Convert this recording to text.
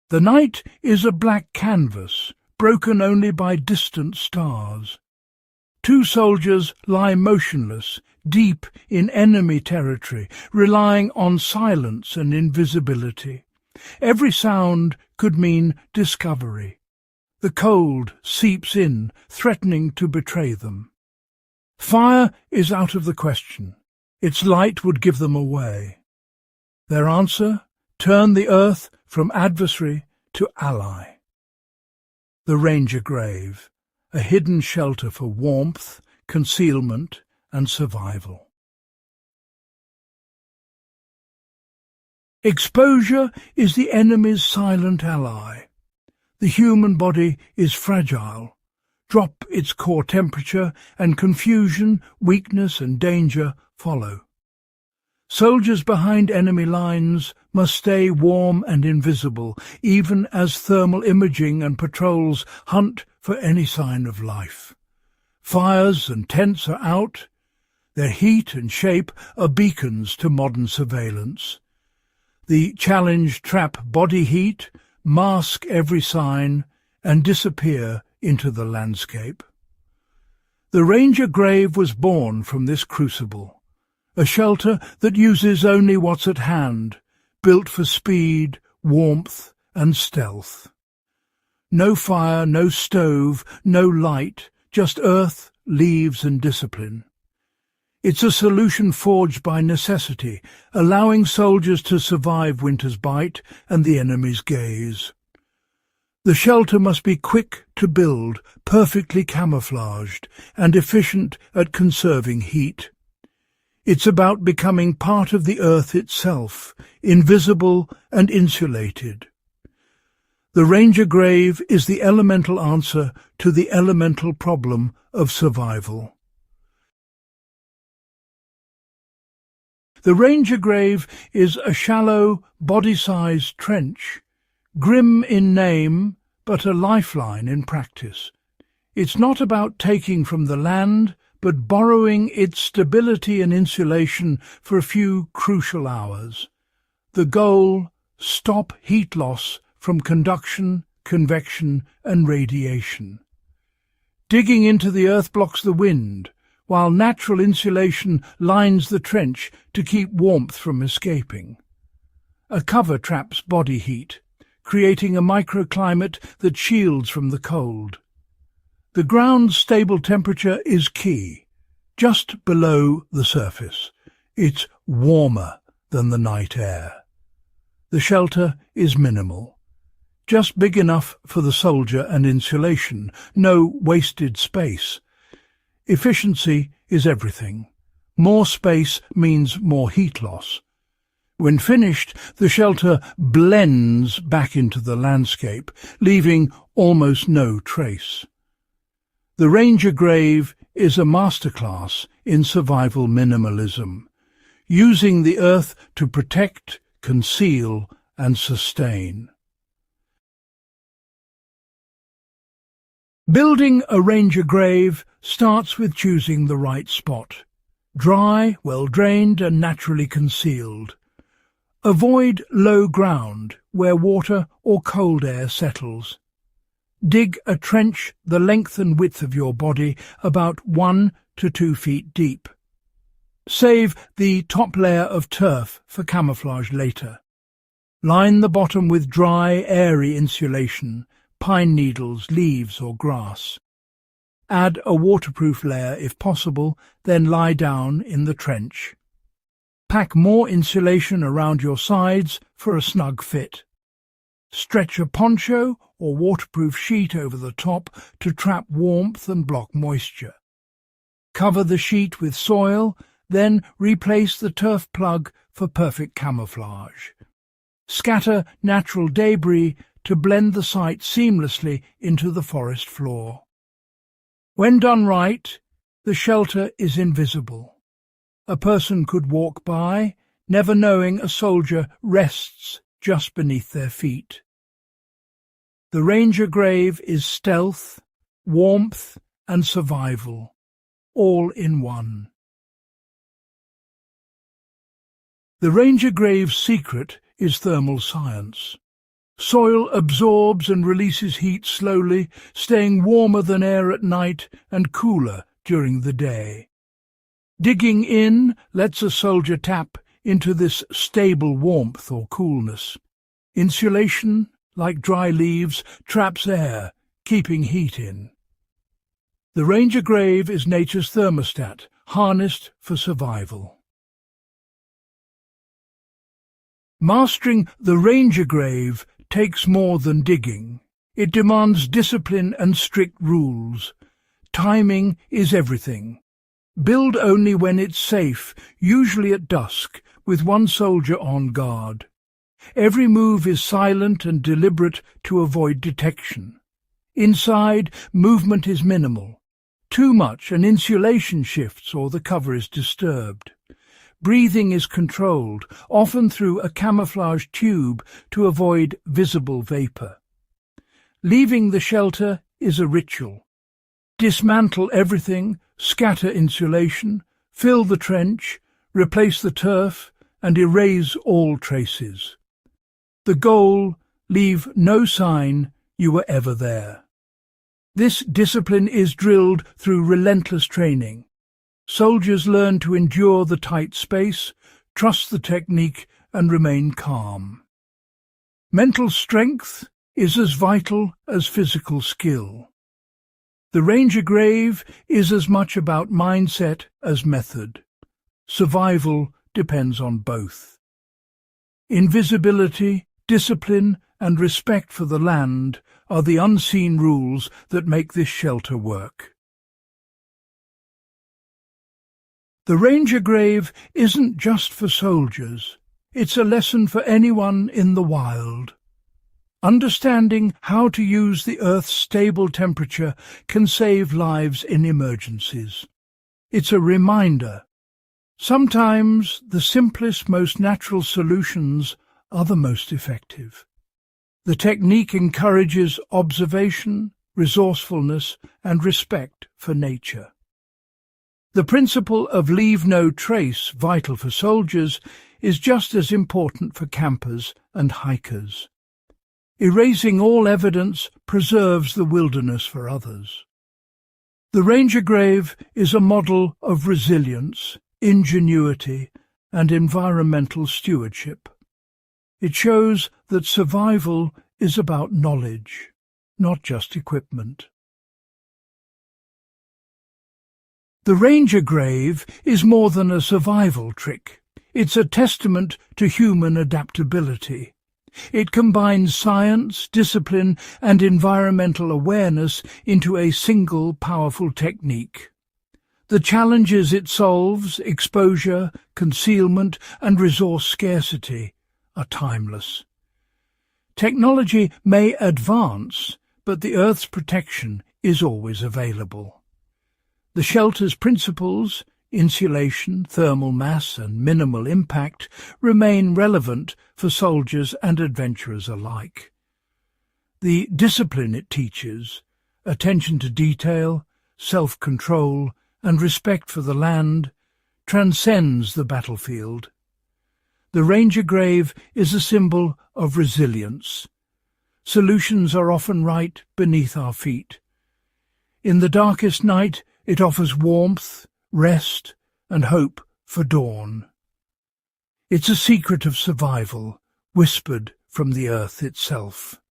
The night is a black canvas, broken only by distant stars. Two soldiers lie motionless, deep in enemy territory, relying on silence and invisibility. Every sound could mean discovery. The cold seeps in, threatening to betray them. Fire is out of the question. Its light would give them away. Their answer? Turn the earth from adversary to ally. The Ranger Grave, a hidden shelter for warmth, concealment, and survival. Exposure is the enemy's silent ally. The human body is fragile. Drop its core temperature, and confusion, weakness, and danger follow. Soldiers behind enemy lines must stay warm and invisible, even as thermal imaging and patrols hunt for any sign of life. Fires and tents are out. Their heat and shape are beacons to modern surveillance. The challenge trap body heat, mask every sign, and disappear into the landscape. The Ranger Grave was born from this crucible, a shelter that uses only what's at hand, built for speed, warmth, and stealth. No fire, no stove, no light, just earth, leaves, and discipline. It's a solution forged by necessity, allowing soldiers to survive winter's bite and the enemy's gaze. The shelter must be quick to build, perfectly camouflaged, and efficient at conserving heat. It's about becoming part of the earth itself, invisible and insulated. The Ranger Grave is the elemental answer to the elemental problem of survival. The Ranger Grave is a shallow, body-sized trench, grim in name, but a lifeline in practice. It's not about taking from the land, but borrowing its stability and insulation for a few crucial hours. The goal: stop heat loss from conduction, convection, and radiation. Digging into the earth blocks the wind, while natural insulation lines the trench to keep warmth from escaping. A cover traps body heat, creating a microclimate that shields from the cold. The ground's stable temperature is key, just below the surface. It's warmer than the night air. The shelter is minimal, just big enough for the soldier and insulation, no wasted space. Efficiency is everything. More space means more heat loss. When finished, the shelter blends back into the landscape, leaving almost no trace. The Ranger Grave is a masterclass in survival minimalism, using the earth to protect, conceal, and sustain. Building a Ranger Grave starts with choosing the right spot. Dry, well-drained, and naturally concealed. Avoid low ground where water or cold air settles. Dig a trench the length and width of your body, about 1 to 2 feet deep. Save the top layer of turf for camouflage later. Line the bottom with dry, airy insulation, pine needles, leaves, or grass. Add a waterproof layer if possible, then lie down in the trench. Pack more insulation around your sides for a snug fit. Stretch a poncho or waterproof sheet over the top to trap warmth and block moisture. Cover the sheet with soil, then replace the turf plug for perfect camouflage. Scatter natural debris to blend the site seamlessly into the forest floor. When done right, the shelter is invisible. A person could walk by, never knowing a soldier rests just beneath their feet. The Ranger Grave is stealth, warmth, and survival, all in one. The Ranger Grave's secret is thermal science. Soil absorbs and releases heat slowly, staying warmer than air at night and cooler during the day. Digging in lets a soldier tap into this stable warmth or coolness. Insulation, like dry leaves, traps air, keeping heat in. The ranger grave is nature's thermostat, harnessed for survival. Mastering the ranger grave takes more than digging. It demands discipline and strict rules. Timing is everything. Build only when it's safe, usually at dusk, with one soldier on guard. Every move is silent and deliberate to avoid detection. Inside, movement is minimal. Too much, and insulation shifts or the cover is disturbed. Breathing is controlled, often through a camouflaged tube to avoid visible vapor. Leaving the shelter is a ritual. Dismantle everything, scatter insulation, fill the trench, replace the turf, and erase all traces. The goal: leave no sign you were ever there. This discipline is drilled through relentless training. Soldiers learn to endure the tight space, trust the technique, and remain calm. Mental strength is as vital as physical skill. The ranger grave is as much about mindset as method. Survival depends on both. Invisibility, discipline, and respect for the land are the unseen rules that make this shelter work. The ranger grave isn't just for soldiers. It's a lesson for anyone in the wild. Understanding how to use the Earth's stable temperature can save lives in emergencies. It's a reminder. Sometimes the simplest, most natural solutions are the most effective. The technique encourages observation, resourcefulness, and respect for nature. The principle of leave no trace, vital for soldiers, is just as important for campers and hikers. Erasing all evidence preserves the wilderness for others. The ranger grave is a model of resilience, ingenuity, and environmental stewardship. It shows that survival is about knowledge, not just equipment. The ranger grave is more than a survival trick. It's a testament to human adaptability. It combines science, discipline, and environmental awareness into a single powerful technique. The challenges it solves, exposure, concealment, and resource scarcity, are timeless. Technology may advance, but the Earth's protection is always available. The shelter's principles, insulation, thermal mass, and minimal impact, remain relevant for soldiers and adventurers alike. The discipline it teaches, attention to detail, self-control, and respect for the land, transcends the battlefield. The ranger grave is a symbol of resilience. Solutions are often right beneath our feet. In the darkest night, it offers warmth, rest, and hope for dawn. It's a secret of survival, whispered from the earth itself.